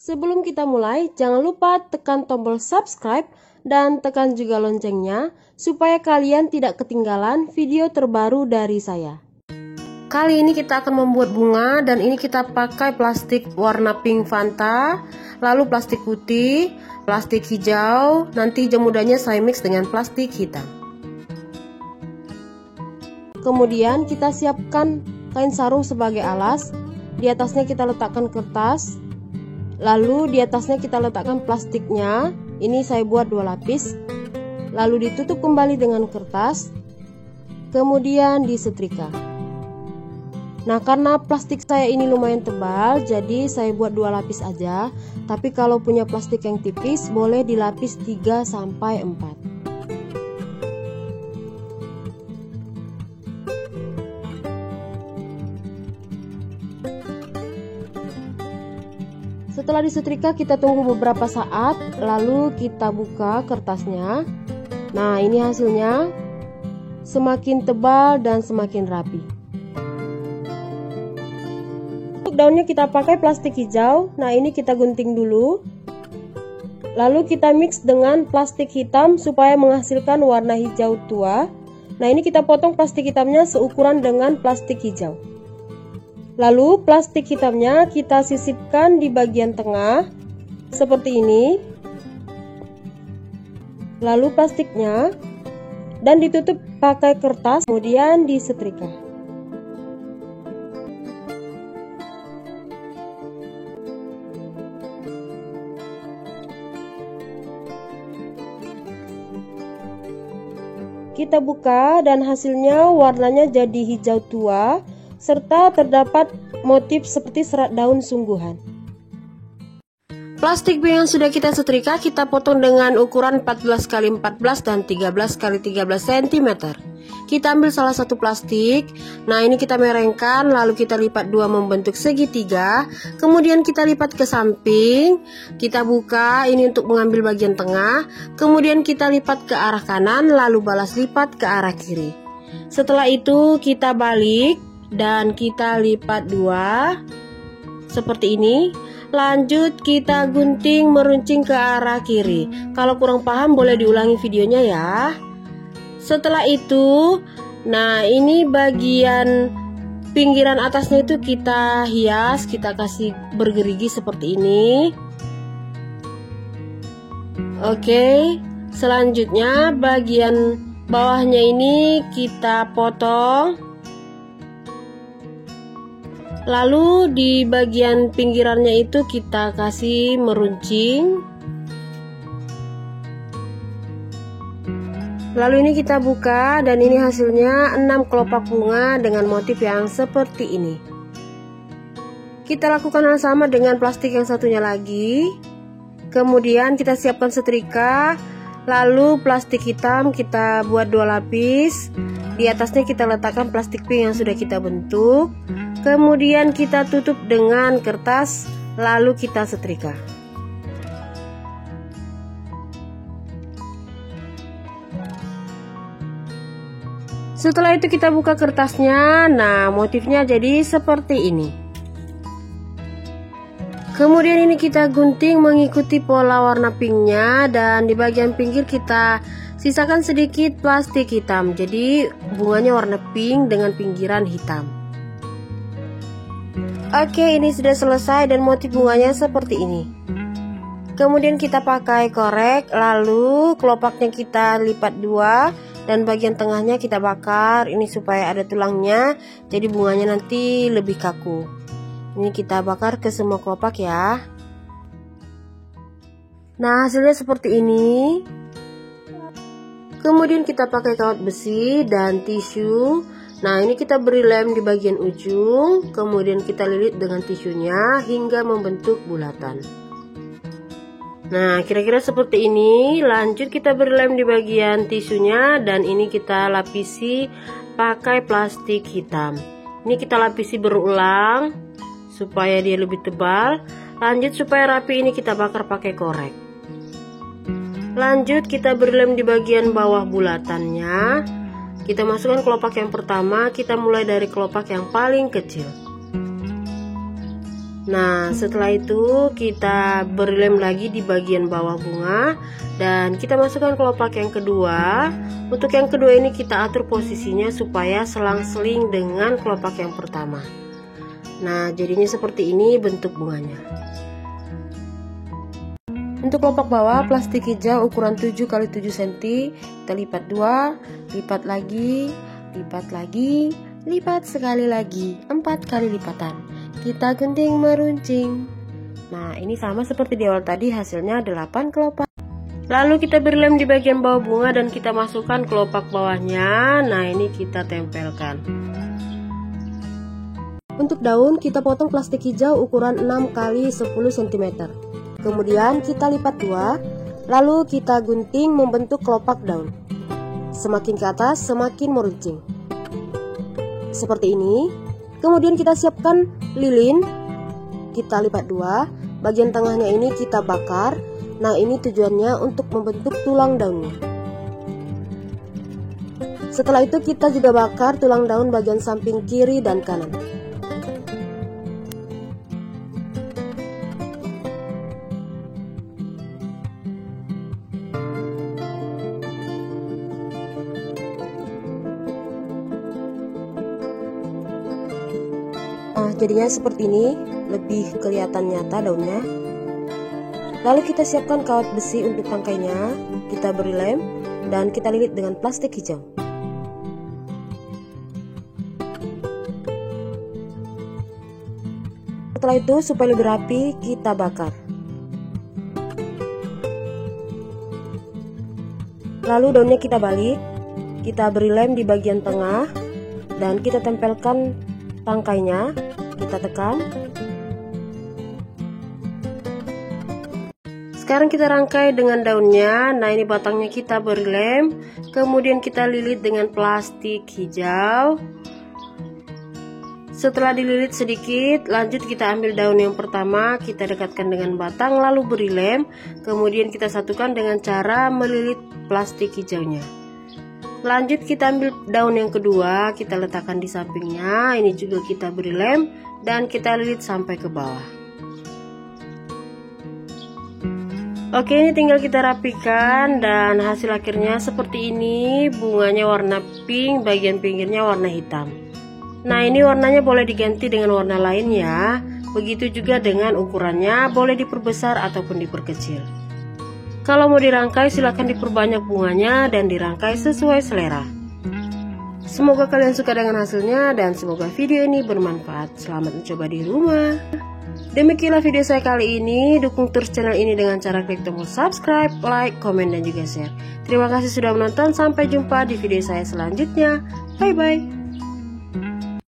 Sebelum kita mulai, jangan lupa tekan tombol subscribe dan tekan juga loncengnya supaya kalian tidak ketinggalan video terbaru dari saya. Kali ini kita akan membuat bunga dan ini kita pakai plastik warna pink Fanta, lalu plastik putih, plastik hijau, nanti jemudanya saya mix dengan plastik hitam. Kemudian kita siapkan kain sarung sebagai alas, di atasnya kita letakkan kertas, lalu di atasnya kita letakkan plastiknya, ini saya buat 2 lapis, lalu ditutup kembali dengan kertas, kemudian disetrika. Nah, karena plastik saya ini lumayan tebal, jadi saya buat 2 lapis aja. Tapi kalau punya plastik yang tipis, boleh dilapis 3-4. Setelah disetrika, kita tunggu beberapa saat, lalu kita buka kertasnya. Nah, ini hasilnya. Semakin tebal dan semakin rapi. Daunnya kita pakai plastik hijau. Nah, ini kita gunting dulu, lalu kita mix dengan plastik hitam supaya menghasilkan warna hijau tua. Nah, ini kita potong plastik hitamnya seukuran dengan plastik hijau. Lalu plastik hitamnya kita sisipkan di bagian tengah seperti ini, lalu plastiknya, dan ditutup pakai kertas, kemudian disetrika. Kita buka dan hasilnya warnanya jadi hijau tua serta terdapat motif seperti serat daun sungguhan. Plastik yang sudah kita setrika kita potong dengan ukuran 14x14 dan 13x13 cm. Kita ambil salah satu plastik. Nah, ini kita merengkan, lalu kita lipat 2 membentuk segitiga. Kemudian kita lipat ke samping. Kita buka ini untuk mengambil bagian tengah. Kemudian kita lipat ke arah kanan, lalu balas lipat ke arah kiri. Setelah itu kita balik dan kita lipat 2 seperti ini. Lanjut kita gunting meruncing ke arah kiri. Kalau kurang paham boleh diulangi videonya ya. Setelah itu, nah ini bagian pinggiran atasnya itu kita hias, kita kasih bergerigi seperti ini. Oke, selanjutnya bagian bawahnya ini kita potong. Lalu di bagian pinggirannya itu kita kasih meruncing. Lalu ini kita buka dan ini hasilnya 6 kelopak bunga dengan motif yang seperti ini. Kita lakukan hal sama dengan plastik yang satunya lagi. Kemudian kita siapkan setrika. Lalu plastik hitam kita buat 2 lapis. Di atasnya kita letakkan plastik pink yang sudah kita bentuk. Kemudian kita tutup dengan kertas, lalu kita setrika. Setelah itu kita buka kertasnya. Nah, motifnya jadi seperti ini. Kemudian ini kita gunting mengikuti pola warna pinknya, dan di bagian pinggir kita sisakan sedikit plastik hitam. Jadi bunganya warna pink dengan pinggiran hitam. Oke, ini sudah selesai dan motif bunganya seperti ini. Kemudian kita pakai korek, lalu kelopaknya kita lipat 2 dan bagian tengahnya kita bakar. Ini supaya ada tulangnya, jadi bunganya nanti lebih kaku. Ini kita bakar ke semua kelopak ya. Nah, hasilnya seperti ini. Kemudian kita pakai kawat besi dan tisu. Nah, ini kita beri lem di bagian ujung, kemudian kita lilit dengan tisunya hingga membentuk bulatan. Nah, kira-kira seperti ini. Lanjut kita beri lem di bagian tisunya dan ini kita lapisi pakai plastik hitam. Ini kita lapisi berulang supaya dia lebih tebal. Lanjut supaya rapi ini kita bakar pakai korek. Lanjut kita beri lem di bagian bawah bulatannya. Kita masukkan kelopak yang pertama, kita mulai dari kelopak yang paling kecil. Nah, setelah itu kita beri lem lagi di bagian bawah bunga dan kita masukkan kelopak yang kedua. Untuk yang kedua ini kita atur posisinya supaya selang-seling dengan kelopak yang pertama. Nah, jadinya seperti ini bentuk bunganya. Untuk kelopak bawah, plastik hijau ukuran 7x7 cm, kita lipat 2, lipat lagi, lipat sekali lagi, 4 kali lipatan. Kita gunting meruncing. Nah, ini sama seperti di awal tadi, hasilnya 8 kelopak. Lalu kita beri lem di bagian bawah bunga dan kita masukkan kelopak bawahnya. Nah, ini kita tempelkan. Untuk daun, kita potong plastik hijau ukuran 6x10 cm. Kemudian kita lipat 2, lalu kita gunting membentuk kelopak daun. Semakin ke atas, semakin meruncing. Seperti ini. Kemudian kita siapkan lilin. Kita lipat 2, bagian tengahnya ini kita bakar. Nah, ini tujuannya untuk membentuk tulang daunnya. Setelah itu kita juga bakar tulang daun bagian samping kiri dan kanan. Jadinya seperti ini, lebih kelihatan nyata daunnya. Lalu kita siapkan kawat besi untuk tangkainya. Kita beri lem dan kita lilit dengan plastik hijau. Setelah itu supaya lebih rapi kita bakar. Lalu daunnya kita balik. Kita beri lem di bagian tengah dan kita tempelkan tangkainya. Kita tekan. Sekarang kita rangkai dengan daunnya. Nah, ini batangnya kita beri lem, kemudian kita lilit dengan plastik hijau. Setelah dililit sedikit, lanjut kita ambil daun yang pertama, kita dekatkan dengan batang, lalu beri lem, kemudian kita satukan dengan cara melilit plastik hijaunya. Lanjut kita ambil daun yang kedua, kita letakkan di sampingnya. Ini juga kita beri lem dan kita lilit sampai ke bawah. Oke, ini tinggal kita rapikan dan hasil akhirnya seperti ini. Bunganya warna pink, bagian pinggirnya warna hitam. Nah, ini warnanya boleh diganti dengan warna lain ya. Begitu juga dengan ukurannya, boleh diperbesar ataupun diperkecil. Kalau mau dirangkai silahkan diperbanyak bunganya dan dirangkai sesuai selera. Semoga kalian suka dengan hasilnya dan semoga video ini bermanfaat. Selamat mencoba di rumah. Demikianlah video saya kali ini. Dukung terus channel ini dengan cara klik tombol subscribe, like, komen, dan juga share. Terima kasih sudah menonton. Sampai jumpa di video saya selanjutnya. Bye bye.